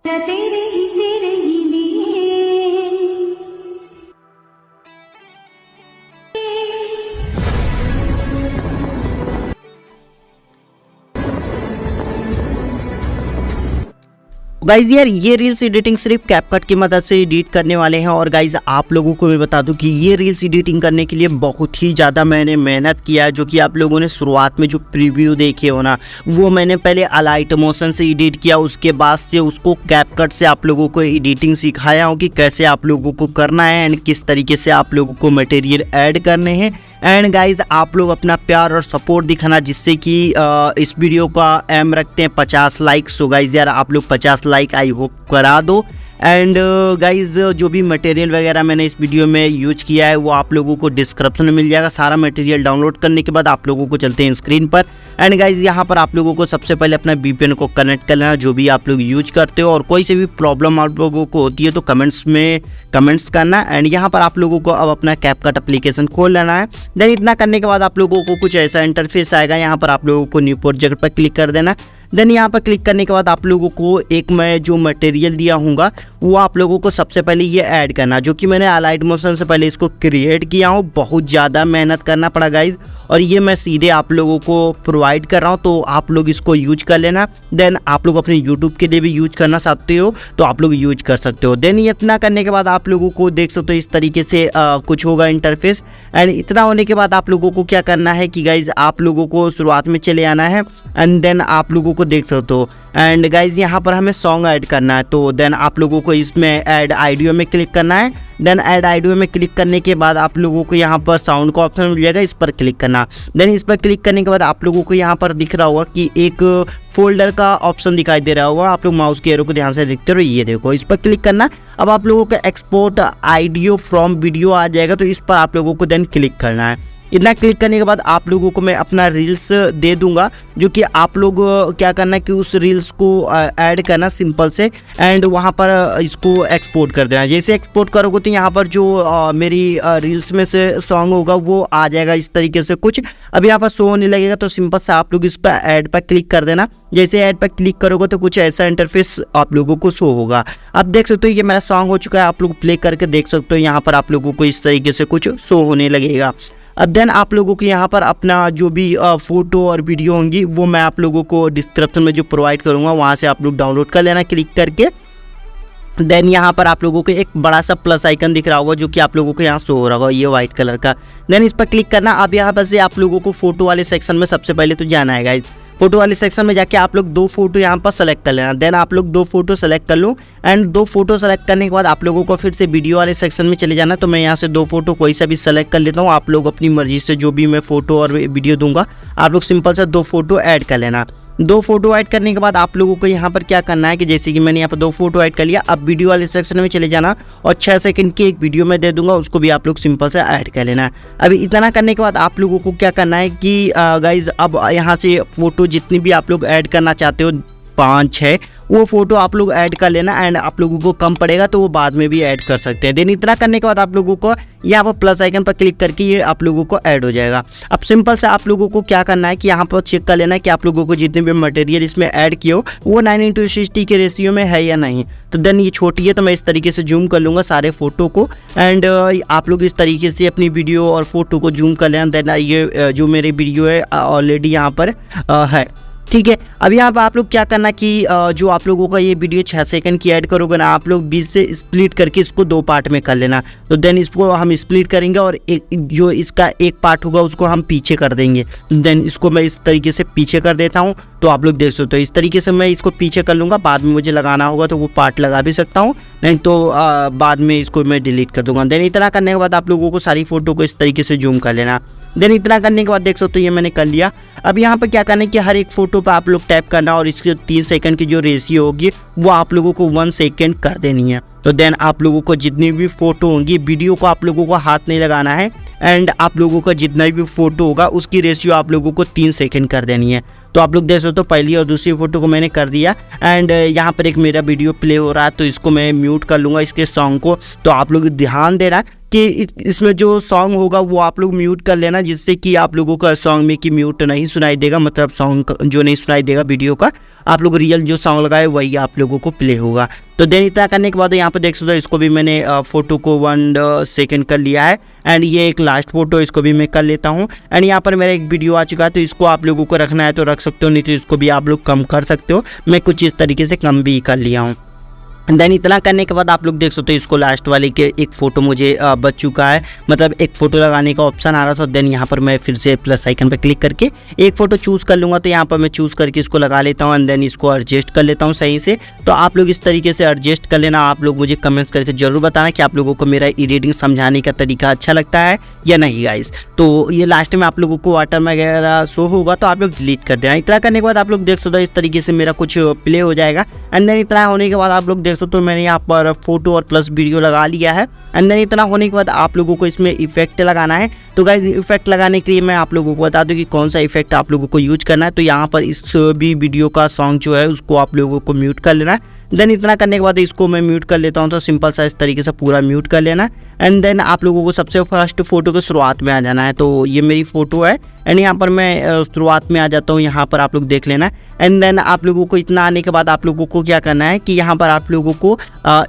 तेरे ही लिए। गाइज यार ये रील्स एडिटिंग सिर्फ कैपकट की मदद से एडिट करने वाले हैं। और गाइज आप लोगों को मैं बता दूं कि ये रील्स एडिटिंग करने के लिए बहुत ही ज़्यादा मैंने मेहनत किया है। जो कि आप लोगों ने शुरुआत में जो प्रीव्यू देखे हो ना, वो मैंने पहले अलाइट मोशन से एडिट किया, उसके बाद से उसको कैपकट से आप लोगों को एडिटिंग सिखाया हूँ कि कैसे आप लोगों को करना है एंड किस तरीके से आप लोगों को मटेरियल ऐड करने हैं। एंड गाइज आप लोग अपना प्यार और सपोर्ट दिखाना, जिससे कि इस वीडियो का एम रखते हैं 50 लाइक। सो गाइज यार आप लोग 50 लाइक आई होप करा दो। एंड गाइज जो भी मटेरियल वगैरह मैंने इस वीडियो में यूज किया है वो आप लोगों को डिस्क्रिप्शन में मिल जाएगा। सारा मटेरियल डाउनलोड करने के बाद आप लोगों को चलते हैं स्क्रीन पर। एंड गाइज यहाँ पर आप लोगों को सबसे पहले अपना VPN को कनेक्ट कर लेना, जो भी आप लोग यूज करते हो। और कोई से भी प्रॉब्लम आप लोगों को होती है तो कमेंट्स में कमेंट्स करना। एंड यहाँ पर आप लोगों को अब अपना कैपकट एप्लीकेशन खोल लेना है। देन इतना करने के बाद आप लोगों को कुछ ऐसा इंटरफेस आएगा। यहाँ पर आप लोगों को न्यू प्रोजेक्ट पर क्लिक कर देना। देन यहाँ पर क्लिक करने के बाद आप लोगों को एक मैं जो मटेरियल दिया हूँगा वो आप लोगों को सबसे पहले ये ऐड करना, जो कि मैंने अलाइट मोशन से पहले इसको क्रिएट किया हूँ। बहुत ज़्यादा मेहनत करना पड़ा गाइज, और ये मैं सीधे आप लोगों को प्रोवाइड कर रहा हूँ, तो आप लोग इसको यूज कर लेना। देन आप लोग अपने यूट्यूब के लिए भी यूज करना चाहते हो तो आप लोग यूज कर सकते हो। देन इतना करने के बाद आप लोगों को देख सकते हो इस तरीके से कुछ होगा इंटरफेस। एंड इतना होने के बाद आप लोगों को क्या करना है कि गाइज आप लोगों को शुरुआत में चले आना है। एंड देन आप लोगों को देख सकते हो। एंड गाइज यहाँ पर हमें सॉन्ग ऐड करना है, तो देन आप लोगों को इसमें ऐड ऑडियो में क्लिक करना है। देन ऐड ऑडियो में क्लिक करने के बाद आप लोगों को यहाँ पर साउंड का ऑप्शन मिल जाएगा, इस पर क्लिक करना। देन इस पर क्लिक करने के बाद आप लोगों को यहाँ पर दिख रहा होगा कि एक फोल्डर का ऑप्शन दिखाई दे रहा होगा। आप लोग माउस के एरो को ध्यान से देखते रहो, ये देखो इस पर क्लिक करना। अब आप लोगों को एक्सपोर्ट ऑडियो फ्रॉम वीडियो आ जाएगा, तो इस पर आप लोगों को देन क्लिक करना है। इतना क्लिक करने के बाद आप लोगों को मैं अपना रील्स दे दूंगा, जो कि आप लोग क्या करना है कि उस रील्स को ऐड करना सिंपल से। एंड वहां पर इसको एक्सपोर्ट कर देना। जैसे एक्सपोर्ट करोगे तो यहाँ पर जो मेरी रील्स में से सॉन्ग होगा वो आ जाएगा इस तरीके से कुछ। अब यहाँ पर शो होने लगेगा, तो सिंपल से आप लोग इस पर ऐड पर क्लिक कर देना। जैसे ऐड पर क्लिक करोगे तो कुछ ऐसा इंटरफेस आप लोगों को शो होगा। अब देख सकते हो ये मेरा सॉन्ग हो चुका है, आप लोग प्ले करके देख सकते हो। यहाँ पर आप लोगों को इस तरीके से कुछ शो होने लगेगा। अब देन आप लोगों को यहाँ पर अपना जो भी फोटो और वीडियो होंगी वो मैं आप लोगों को डिस्क्रिप्शन में जो प्रोवाइड करूँगा वहाँ से आप लोग डाउनलोड कर लेना क्लिक करके। देन यहाँ पर आप लोगों को एक बड़ा सा प्लस आइकन दिख रहा होगा, जो कि आप लोगों को यहाँ शो हो रहा होगा, ये वाइट कलर का। देन इस पर क्लिक करना। अब यहाँ पर से आप लोगों को फोटो वाले सेक्शन में सबसे पहले तो जाना है गाइस। फोटो वाले सेक्शन में जाके आप लोग 2 फोटो यहाँ पर सेलेक्ट कर लेना। देन आप लोग 2 फोटो सेलेक्ट कर लो। एंड 2 फोटो सेलेक्ट करने के बाद आप लोगों को फिर से वीडियो वाले सेक्शन में चले जाना। तो मैं यहाँ से 2 फोटो कोई सा भी सेलेक्ट कर लेता हूँ। आप लोग अपनी मर्जी से जो भी मैं फोटो और वीडियो दूंगा आप लोग सिंपल से 2 फोटो ऐड कर लेना। 2 फोटो ऐड करने के बाद आप लोगों को यहाँ पर क्या करना है कि जैसे कि मैंने यहाँ पर 2 फोटो ऐड कर लिया, अब वीडियो वाले सेक्शन में चले जाना और 6 सेकंड की एक वीडियो में दे दूंगा, उसको भी आप लोग सिंपल से ऐड कर लेना। अभी इतना करने के बाद आप लोगों को क्या करना है कि गाइज अब यहाँ से फोटो जितनी भी आप लोग ऐड करना चाहते हो 5-6 वो फोटो आप लोग ऐड कर लेना। एंड आप लोगों को कम पड़ेगा तो वो बाद में भी ऐड कर सकते हैं। देन इतना करने के बाद आप लोगों को यहाँ पर प्लस आइकन पर क्लिक करके ये आप लोगों को ऐड हो जाएगा। अब सिंपल से आप लोगों को क्या करना है कि यहाँ पर चेक कर लेना है कि आप लोगों को जितने भी मटेरियल इसमें ऐड किए हो वो 9:60 के रेशियो में है या नहीं। तो देन ये छोटी है तो मैं इस तरीके से जूम कर लूँगा सारे फोटो को। एंड आप लोग इस तरीके से अपनी वीडियो और फोटो को जूम कर लेना। देन ये जो मेरी वीडियो है ऑलरेडी यहाँ पर है, ठीक है। अब यहाँ पर आप लोग क्या करना कि जो आप लोगों का ये वीडियो 6 सेकंड की ऐड करोगे ना, आप लोग बीच से स्प्लिट करके इसको 2 पार्ट में कर लेना। तो देन इसको हम स्प्लिट करेंगे और एक जो इसका एक पार्ट होगा उसको हम पीछे कर देंगे। देन इसको मैं इस तरीके से पीछे कर देता हूँ, तो आप लोग देख सकते हो इस तरीके से मैं इसको पीछे कर लूँगा। बाद में मुझे लगाना होगा तो वो पार्ट लगा भी सकता हूँ, नहीं तो बाद में इसको मैं डिलीट कर दूंगा। देन इतना करने के बाद आप लोगों को सारी फोटो को इस तरीके से जूम कर लेना। देन इतना करने के बाद देख सकते हो ये मैंने कर लिया। अब यहाँ पर क्या करना है कि हर एक फोटो पर आप लोग टैप करना और इसके 3 सेकंड की जो रेशियो होगी वो आप लोगों को 1 सेकंड कर देनी है। तो देन आप लोगों को जितनी भी फोटो होंगी, वीडियो को आप लोगों को हाथ नहीं लगाना है। एंड आप लोगों का जितना भी फोटो होगा उसकी रेशियो आप लोगों को 3 सेकंड कर देनी है। तो आप लोग देख सकते हो पहली और दूसरी फोटो को मैंने कर दिया। एंड यहाँ पर एक मेरा वीडियो प्ले हो रहा है तो इसको मैं म्यूट कर लूँगा इसके सॉन्ग को। तो आप लोग ध्यान देना कि इसमें जो सॉन्ग होगा वो आप लोग म्यूट कर लेना, जिससे कि आप लोगों का सॉन्ग में कि म्यूट नहीं सुनाई देगा, मतलब सॉन्ग जो नहीं सुनाई देगा वीडियो का आप लोग रियल जो सॉन्ग लगाए वही आप लोगों को प्ले होगा। तो देन इतना करने के बाद यहाँ पर देख सकते हो, इसको भी मैंने फ़ोटो को 1 सेकेंड कर लिया है। एंड ये एक लास्ट फोटो, इसको भी मैं कर लेता हूँ। एंड यहाँ पर मेरा एक वीडियो आ चुका है, तो इसको आप लोगों को रखना है तो रख सकते हो, नहीं तो इसको भी आप लोग कम कर सकते हो। मैं कुछ इस तरीके से कम भी कर लिया हूँ। देन इतना करने के बाद आप लोग देख सकते हो, इसको लास्ट वाले के एक फ़ोटो मुझे बच चुका है, मतलब एक फ़ोटो लगाने का ऑप्शन आ रहा था। देन यहाँ पर मैं फिर से प्लस आइकन पर क्लिक करके एक फ़ोटो चूज़ कर लूँगा। तो यहाँ पर मैं चूज़ करके इसको लगा लेता हूँ एंड देन इसको एडजस्ट कर लेता हूँ सही से। तो आप लोग इस तरीके से एडजस्ट कर लेना। आप लोग मुझे कमेंट्स करके ज़रूर बताना कि आप लोगों को मेरा एडिटिंग समझाने का तरीका अच्छा लगता है या नहीं गाइस। तो ये लास्ट में आप लोगों को वाटर वगैरह शो होगा तो आप लोग डिलीट कर देना। इतना करने के बाद आप लोग देख सकते हो, इस तरीके से मेरा कुछ प्ले हो जाएगा। एंड देन इतना होने के बाद आप लोग देख सकते हो, मैंने यहाँ पर फोटो और प्लस वीडियो लगा लिया है। एंड देन इतना होने के बाद आप लोगों को इसमें इफेक्ट लगाना है। तो गाइस इफेक्ट लगाने के लिए मैं आप लोगों को बता दूं कि कौन सा इफेक्ट आप लोगों को यूज करना है। तो यहाँ पर इस भी वीडियो का सॉन्ग जो है उसको आप लोगों को म्यूट कर लेना है। देन इतना करने के बाद इसको मैं म्यूट कर लेता हूँ। तो सिंपल सा इस तरीके से पूरा म्यूट कर लेना। एंड देन आप लोगों को सबसे फर्स्ट फोटो के शुरुआत में आ जाना है। तो ये मेरी फ़ोटो है एंड यहाँ पर मैं शुरुआत में आ जाता हूँ, यहाँ पर आप लोग देख लेना। एंड देन आप लोगों को इतना आने के बाद आप लोगों को क्या करना है कि यहाँ पर आप लोगों को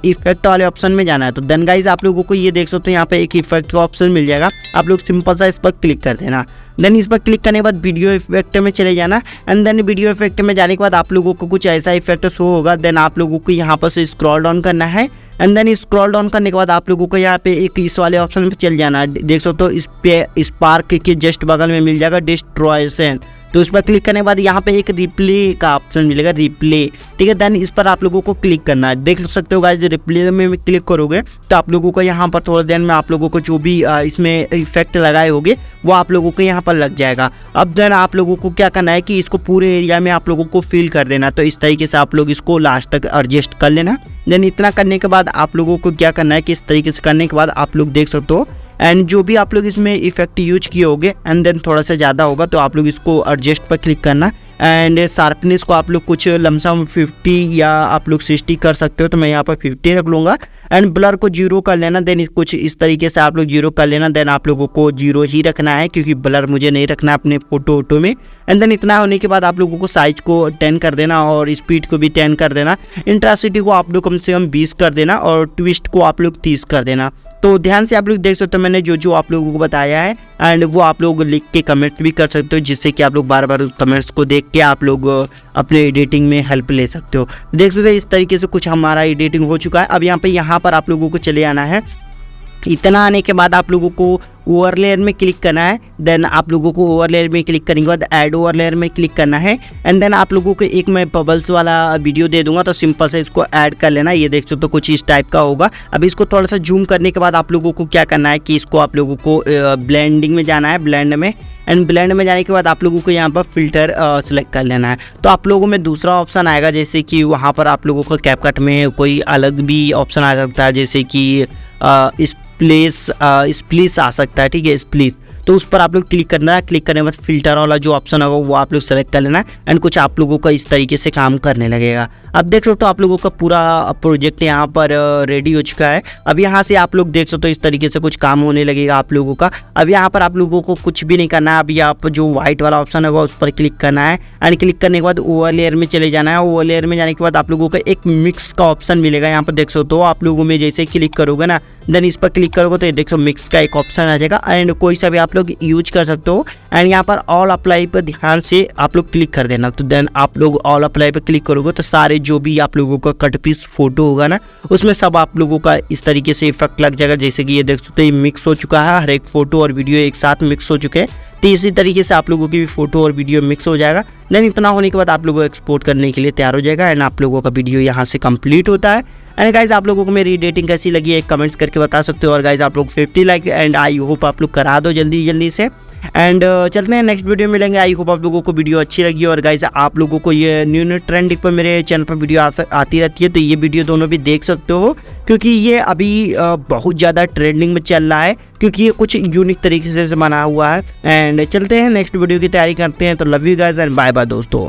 इफेक्ट वाले ऑप्शन में जाना है। तो देन गाइज आप लोगों को ये देख सकते हो, यहाँ पे एक इफेक्ट का ऑप्शन मिल जाएगा। आप लोग सिंपल सा इस पर क्लिक कर देना। देन इस पर क्लिक करने के बाद वीडियो इफेक्ट में चले जाना। एंड देन वीडियो इफेक्ट में जाने के बाद आप लोगों को कुछ ऐसा इफेक्ट शो होगा। देन आप लोगों को यहाँ पर से स्क्रॉल डाउन करना है। एंड देन स्क्रॉल डाउन करने के बाद आप लोगों को यहाँ पे एक इस वाले ऑप्शन पे चल जाना है। देख सकते हो, इस पे स्पार्क के जस्ट बगल में मिल जाएगा डिस्ट्रॉयशन। तो इस पर क्लिक करने के बाद यहाँ पे एक रिप्ले का ऑप्शन मिलेगा, रिप्ले, ठीक है। देन इस पर आप लोगों को क्लिक करना है। देख सकते हो गाइस, रिप्ले में क्लिक करोगे तो आप लोगों को यहाँ पर थोड़ी देर में आप लोगों को जो भी इसमें इफेक्ट लगाए होंगे वो आप लोगों को यहाँ पर लग जाएगा। अब देन आप लोगों को क्या करना है कि इसको पूरे एरिया में आप लोगों को फिल कर देना। तो इस तरीके से आप लोग इसको लास्ट तक एडजस्ट कर लेना। देन इतना करने के बाद आप लोगों को क्या करना है कि इस तरीके से करने के बाद आप लोग देख सकते हो, एंड जो भी आप लोग इसमें इफेक्ट यूज किए होंगे एंड देन थोड़ा सा ज़्यादा होगा तो आप लोग इसको एडजस्ट पर क्लिक करना। एंड शार्पनेस को आप लोग कुछ लमसम 50 या आप लोग 60 कर सकते हो। तो मैं यहाँ पर 50 रख लूँगा। एंड ब्लर को 0 कर लेना। देन कुछ इस तरीके से आप लोग 0 कर लेना। देन आप लोगों को 0 ही रखना है क्योंकि ब्लर मुझे नहीं रखना है अपने फोटो में। एंड देन इतना होने के बाद आप लोगों को साइज को 10 कर देना और स्पीड को भी 10 कर देना। इंटेंसिटी को आप लोग कम से कम 20 कर देना और ट्विस्ट को आप लोग 30 कर देना। तो ध्यान से आप लोग देख सकते हो, मैंने जो आप लोगों को बताया है एंड वो आप लोग लिख के कमेंट भी कर सकते हो, जिससे कि आप लोग बार बार कमेंट्स को देख के आप लोग अपने एडिटिंग में हेल्प ले सकते हो। देख सकते हो इस तरीके से कुछ हमारा एडिटिंग हो चुका है। अब यहाँ पर आप लोगों को चले आना है। इतना आने के बाद आप लोगों को ओवरलेयर में क्लिक करना है। देन आप लोगों को ओवरलेयर में क्लिक करने के बाद ऐड ओवरलेयर में क्लिक करना है। एंड देन आप लोगों को एक मैं बबल्स वाला वीडियो दे दूंगा, तो सिंपल से इसको ऐड कर लेना। ये देख सकते हो कुछ इस टाइप का होगा। अब इसको थोड़ा सा जूम करने के बाद आप लोगों को क्या करना है कि इसको आप लोगों को ब्लेंडिंग में जाना है, ब्लेंड में। एंड ब्लेंड में जाने के बाद आप लोगों को यहाँ पर फिल्टर सेलेक्ट कर लेना है। तो आप लोगों में दूसरा ऑप्शन आएगा, जैसे कि वहाँ पर आप लोगों को कैपकट में कोई अलग भी ऑप्शन आ सकता है, जैसे कि स्प्लिस आ सकता है, ठीक है, स्प्लिस। तो उस पर आप लोग क्लिक करना है। क्लिक करने के बाद फिल्टर वाला जो ऑप्शन होगा वो आप लोग सेलेक्ट कर लेना एंड कुछ आप लोगों का इस तरीके से काम करने लगेगा। अब देख सकते हो आप लोगों का पूरा प्रोजेक्ट यहाँ पर रेडी हो चुका है। अब यहाँ से आप लोग देख सकते हो इस तरीके से कुछ काम होने लगेगा आप लोगों का। अब यहाँ पर आप लोगों को कुछ भी नहीं करना है। अब यहाँ पर जो व्हाइट वाला ऑप्शन होगा उस पर क्लिक करना है एंड क्लिक करने के बाद ओवरलेयर में चले जाना है। ओवरलेयर में जाने के बाद आप लोगों को एक मिक्स का ऑप्शन मिलेगा। यहाँ पर देख सकते हो आप लोगों में जैसे क्लिक करोगे ना, देन इस पर क्लिक करोगे तो देखो मिक्स का एक ऑप्शन आ जाएगा एंड कोई सा भी आप लोग यूज कर सकते हो। एंड यहाँ पर ऑल अप्लाई पर ध्यान से आप लोग क्लिक कर देना। तो देन आप लोग ऑल अप्लाई पर क्लिक करोगे तो सारे जो भी आप लोगों का कट पीस फोटो होगा ना, उसमें सब आप लोगों का इस तरीके से इफेक्ट लग जाएगा। जैसे कि ये देख सकते हो मिक्स हो चुका है, हर एक फोटो और वीडियो एक साथ मिक्स हो चुके हैं। तो इसी तरीके से आप लोगों की भी फोटो और वीडियो मिक्स हो जाएगा। देन इतना होने के बाद आप लोगों को एक्सपोर्ट करने के लिए तैयार हो जाएगा एंड आप लोगों का वीडियो यहाँ से कंप्लीट होता है। एंड गाइज आप लोगों को मेरी एडिटिंग कैसी लगी है कमेंट्स करके बता सकते हो। और गाइज आप लोग 50 लाइक एंड आई होप आप लोग करा दो जल्दी से। एंड चलते हैं नेक्स्ट वीडियो मिलेंगे। आई होप आप लोगों को वीडियो अच्छी लगी। और गाइज आप लोगों को ये न्यू ट्रेंडिंग पर मेरे चैनल पर वीडियो आती रहती है, तो ये वीडियो दोनों भी देख सकते हो क्योंकि ये अभी बहुत ज़्यादा ट्रेंडिंग में चल रहा है, क्योंकि ये कुछ यूनिक तरीके से बना हुआ है। एंड चलते हैं नेक्स्ट वीडियो की तैयारी करते हैं। तो love you guys and bye bye दोस्तों।